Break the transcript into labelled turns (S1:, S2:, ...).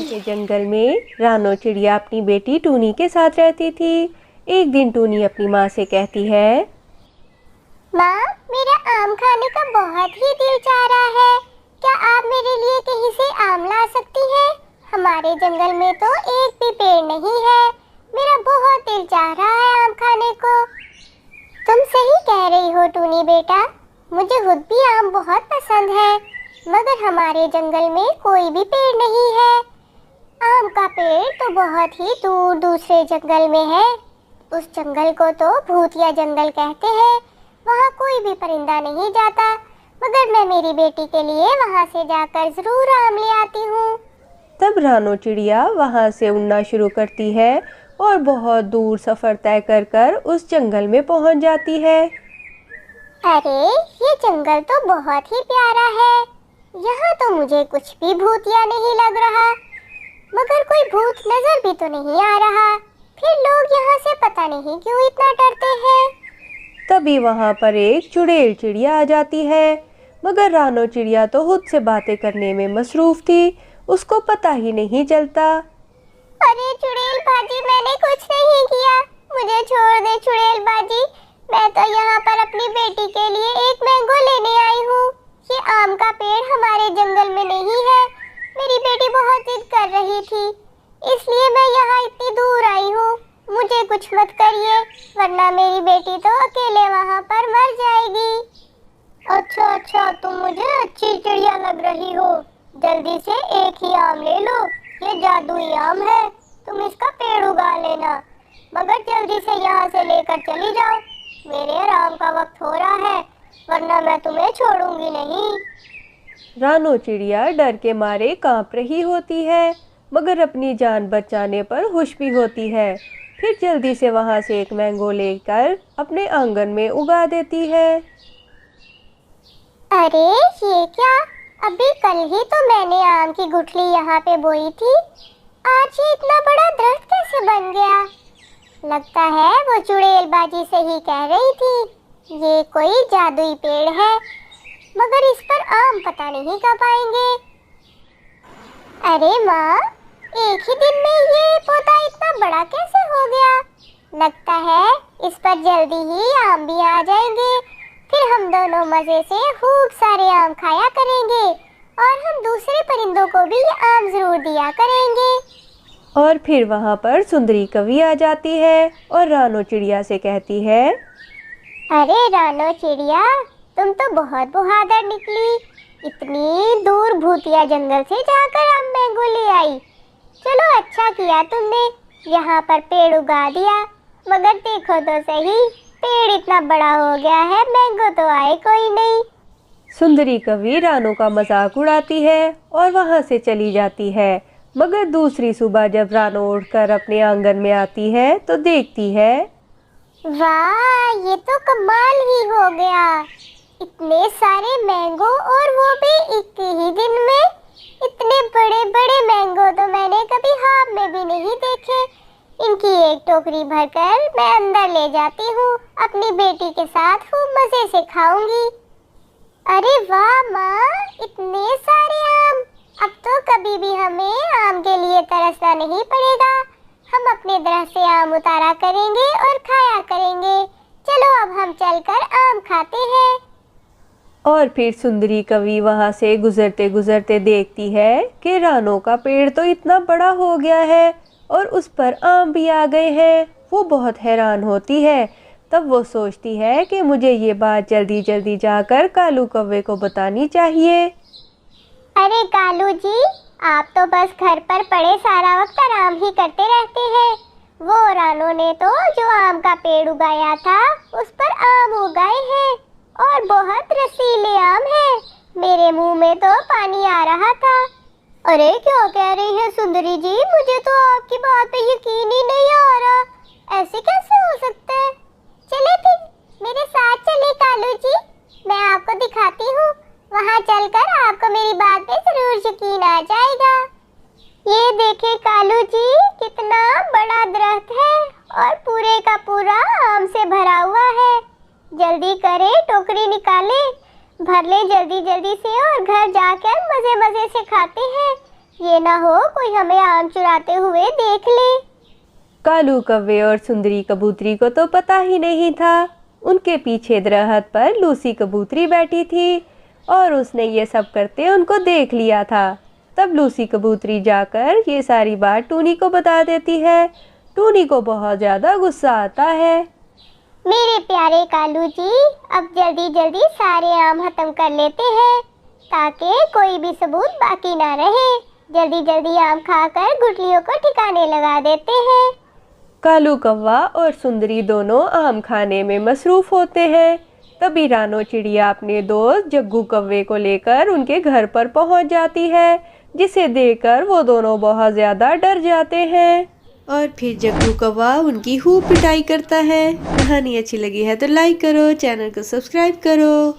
S1: के जंगल में रानो चिड़िया अपनी बेटी टूनी के साथ रहती थी। एक दिन टूनी अपनी माँ से कहती है,
S2: माँ, मेरा आम खाने का बहुत ही दिल चाह रहा है। क्या आप मेरे लिए कहीं से आम ला सकती हैं? हमारे जंगल में तो एक भी पेड़ नहीं है। मेरा बहुत दिल चाह रहा है आम खाने को। तुम सही कह रही हो टूनी बेटा, मुझे खुद भी आम बहुत पसंद है, मगर हमारे जंगल में कोई भी पेड़ नहीं है। आम का पेड़ तो बहुत ही दूर दूसरे जंगल में है। उस जंगल को तो भूतिया जंगल कहते हैं। वहाँ कोई भी परिंदा नहीं जाता, मगर मैं मेरी बेटी के लिए वहाँ से जाकर जरूर आम ले आती हूँ।
S1: तब रानो चिड़िया वहाँ से उड़ना शुरू करती है और बहुत दूर सफ़र तय कर कर उस जंगल में पहुँच जाती है।
S2: अरे, ये जंगल तो बहुत ही प्यारा है। यहाँ तो मुझे कुछ भी भूतिया नहीं लग रहा, मगर कोई भूत नजर भी तो नहीं आ रहा। फिर लोग यहाँ से पता नहीं क्यों इतना डरते हैं।
S1: तभी वहाँ पर एक चुड़ैल चिड़िया आ जाती है, मगर रानो चिड़िया तो खुद से बातें करने में मसरूफ थी, उसको पता ही नहीं चलता।
S2: अरे चुड़ैल बाजी, मैंने कुछ नहीं किया, मुझे छोड़ दे चुड़ैल बाजी। मैं तो यहाँ पर अपनी बेटी के लिए एक मैंगो लेने आई हूँ। ये आम का पेड़ हमारे जंगल में नहीं है। मेरी बेटी बहुत जिद कर रही थी, इसलिए मैं यहाँ इतनी दूर आई हूँ। मुझे कुछ मत करिए, वरना मेरी बेटी तो अकेले वहाँ पर मर जाएगी। अच्छा, तुम मुझे अच्छी चिड़िया लग रही हो। जल्दी से एक ही आम ले लो, ये जादुई आम है। तुम इसका पेड़ उगा लेना, मगर जल्दी से यहाँ से लेकर चली जाओ। मेरे आराम का वक्त हो रहा है, वरना मैं तुम्हें छोड़ूंगी नहीं।
S1: रानो चिड़िया डर के मारे कांप रही होती है, मगर अपनी जान बचाने पर खुश भी होती है। फिर जल्दी से वहाँ से एक मैंगो लेकर अपने आंगन में उगा देती है।
S2: अरे ये क्या, अभी कल ही तो मैंने आम की गुठली यहाँ पे बोई थी, आज ये इतना बड़ा दरख्त कैसे बन गया? लगता है वो चुड़ैल बाजी से ही कह रही थी। ये कोई जादुई पेड़ है, मगर इस पर आम पता नहीं कब आएंगे। अरे माँ, एक ही दिन में ये पौधा इतना बड़ा कैसे हो गया? लगता है इस पर जल्दी ही आम भी आ जाएंगे। फिर हम दोनों मजे से खूब सारे आम खाया करेंगे और हम दूसरे परिंदों को भी आम जरूर दिया करेंगे।
S1: और फिर वहाँ पर सुंदरी कवि आ जाती है और रानो चिड़िया से कहती है,
S2: अरे रानो चिड़िया, तुम तो बहुत बहादुर निकली। इतनी दूर भूतिया जंगल से जाकर आम मैंगो ले आई। चलो अच्छा किया तुमने, यहाँ पर पेड़ उगा दिया। मगर देखो तो सही, पेड़ इतना बड़ा हो गया है, मैंगो तो आए कोई नहीं।
S1: सुंदरी कवि रानो का मजाक उड़ाती है और वहाँ से चली जाती है। मगर दूसरी सुबह जब रानो उठकर अपने आंगन में आती है तो देखती है,
S2: वाह, ये तो कमाल ही हो गया। इतने सारे मैंगो, और वो भी एक ही दिन में। इतने बड़े बड़े मैंगो तो मैंने कभी ख्वाब में भी नहीं देखे। इनकी एक टोकरी भरकर मैं अंदर ले जाती हूँ, अपनी बेटी के साथ खूब मजे से खाऊंगी। अरे वाह माँ, इतने सारे आम। अब तो कभी भी हमें आम के लिए तरसना नहीं पड़ेगा। हम अपने दरख्त से आम उतारा करेंगे और खाया करेंगे। चलो अब हम चलकर आम खाते हैं।
S1: और फिर सुंदरी कवि वहाँ से गुजरते गुजरते देखती है कि रानो का पेड़ तो इतना बड़ा हो गया है और उस पर आम भी आ गए हैं। वो बहुत हैरान होती है। तब वो सोचती है कि मुझे ये बात जल्दी जल्दी जाकर कालू कौवे को बतानी चाहिए।
S2: अरे कालू जी, आप तो बस घर पर पड़े सारा वक्त आराम ही करते रहते हैं। वो रानो ने तो जो आम का पेड़ उगाया था, उस पर आम उगाए हैं और बहुत रसीले आम हैं। मेरे मुंह में तो पानी आ रहा था। अरे क्या कह रही है सुंदरी जी, मुझे तो आपकी बात पे यकीन ही नहीं आ रहा। ऐसे कैसे हो सकता है? चले फिर मेरे साथ चले कालू जी, मैं आपको दिखाती हूँ। वहाँ चलकर आपको मेरी बात पे जरूर यकीन आ जाएगा। ये देखे कालू जी, कितना बड़ा दरख्त है और पूरे का पूरा आम से भरा हुआ है। जल्दी करे, टोकरी निकाले, भर ले जल्दी जल्दी से और घर जाकर मजे मजे से खाते हैं। ये ना हो कोई हमें आम चुराते हुए देख ले।
S1: कालू कौवे और सुंदरी कबूतरी को तो पता ही नहीं था। उनके पीछे दरख्त पर लूसी कबूतरी बैठी थी और उसने ये सब करते उनको देख लिया था। तब लूसी कबूतरी जाकर ये सारी बात टूनी को बता देती है। टूनी को बहुत ज़्यादा गुस्सा आता है।
S2: मेरे प्यारे कालू जी, अब जल्दी जल्दी सारे आम खत्म कर लेते हैं ताकि कोई भी सबूत बाकी ना रहे। जल्दी जल्दी आम खाकर गुठलियों को ठिकाने लगा देते हैं।
S1: कालू कौवा और सुंदरी दोनों आम खाने में मसरूफ होते हैं। तभी रानो चिड़िया अपने दोस्त जग्गू कौवे को लेकर उनके घर पर पहुंच जाती है, जिसे देखकर वो दोनों बहुत ज़्यादा डर जाते हैं। और फिर जग्गू कौवा उनकी खूब पिटाई करता है। कहानी अच्छी लगी है तो लाइक करो, चैनल को सब्सक्राइब करो।